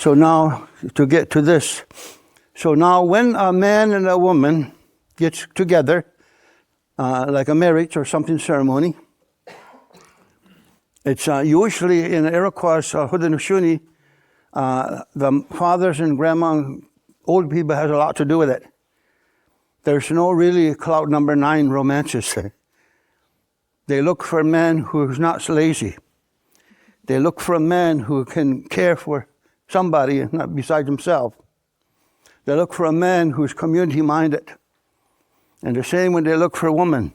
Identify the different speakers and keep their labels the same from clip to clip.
Speaker 1: So now, to get to this. So now when a man and a woman gets together, like a marriage or something ceremony, it's usually in Iroquois, Haudenosaunee, the fathers and grandma and old people has a lot to do with it. There's no really cloud number 9 romances. They look for a man who's not lazy. They look for a man who can care for somebody not besides himself. They look for a man who's community-minded. And the same when they look for a woman.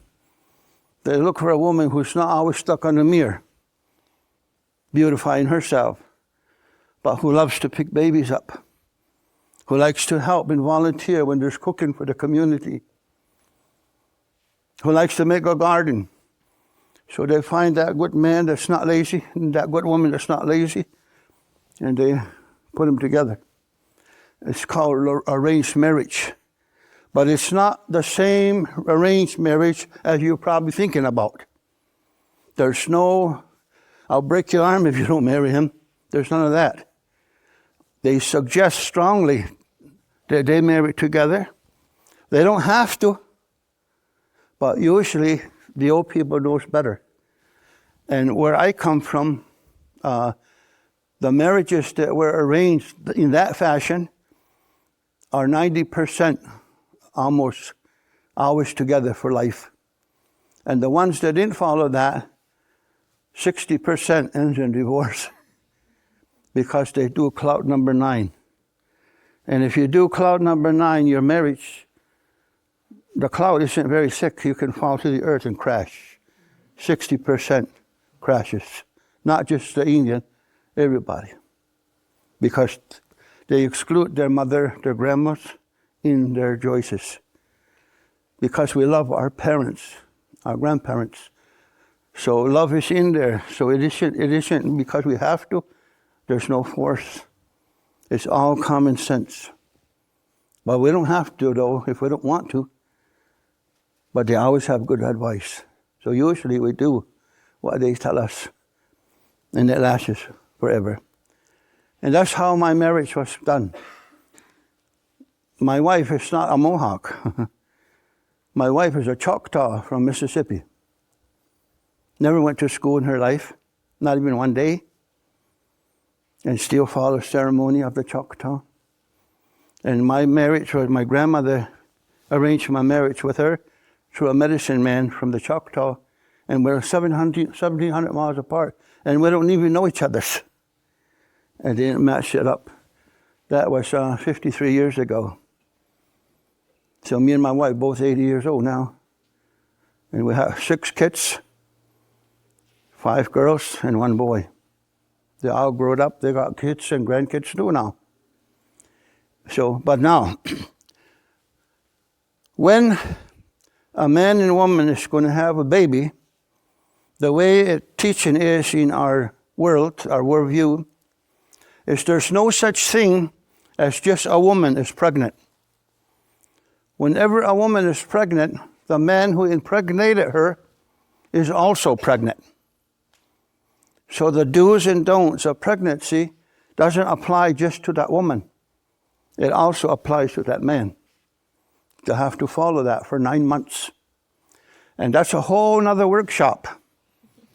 Speaker 1: They look for a woman who's not always stuck on the mirror, beautifying herself, but who loves to pick babies up, who likes to help and volunteer when there's cooking for the community, who likes to make a garden. So they find that good man that's not lazy and that good woman that's not lazy, and they put them together. It's called arranged marriage. But it's not the same arranged marriage as you're probably thinking about. There's no, I'll break your arm if you don't marry him. There's none of that. They suggest strongly that they marry together. They don't have to, but usually the old people knows better. And where I come from, the marriages that were arranged in that fashion are 90% almost always together for life. And the ones that didn't follow that, 60% ends in divorce because they do cloud number 9. And if you do cloud number 9, your marriage, the cloud isn't very thick. You can fall to the earth and crash. 60% crashes. Not just the Indian, everybody. Because they exclude their mother, their grandmas in their choices. Because we love our parents, our grandparents. So love is in there. So it isn't because we have to. There's no force. It's all common sense. But we don't have to, though, if we don't want to. But they always have good advice. So usually we do what they tell us. And it lasts forever. And that's how my marriage was done. My wife is not a Mohawk. My wife is a Choctaw from Mississippi. Never went to school in her life, not even one day. And still follows ceremony of the Choctaw. And my marriage was, my grandmother arranged my marriage with her through a medicine man from the Choctaw. And we're 1,700 miles apart. And we don't even know each other. And they didn't match it up. That was 53 years ago. So me and my wife, both 80 years old now. And we have 6 kids, 5 girls and 1 boy. They all grown up, they got kids and grandkids too now. So, but now, when a man and woman is going to have a baby, the way teaching is in our world, our worldview, is there's no such thing as just a woman is pregnant. Whenever a woman is pregnant, the man who impregnated her is also pregnant. So the do's and don'ts of pregnancy doesn't apply just to that woman. It also applies to that man. They'll have to follow that for 9 months. And that's a whole other workshop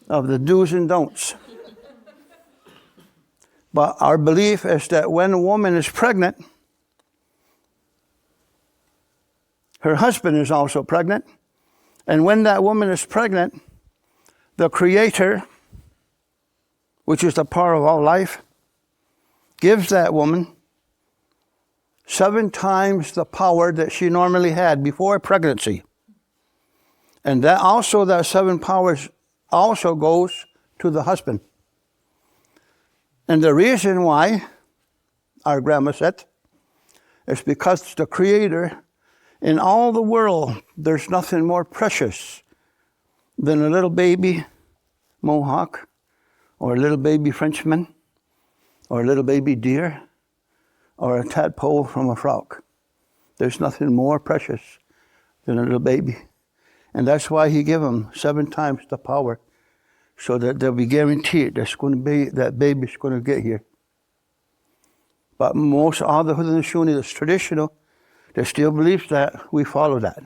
Speaker 1: of the do's and don'ts. But our belief is that when a woman is pregnant, her husband is also pregnant. And when that woman is pregnant, the Creator, which is the power of all life, gives that woman 7 times the power that she normally had before pregnancy. And that 7 powers also goes to the husband. And the reason why, our grandma said, is because the Creator, in all the world, there's nothing more precious than a little baby Mohawk, or a little baby Frenchman, or a little baby deer, or a tadpole from a frog. There's nothing more precious than a little baby. And that's why He gave them 7 times the power, so that they'll be guaranteed that baby's going to get here. But most all the Haudenosaunee that's traditional, they still believe that, we follow that.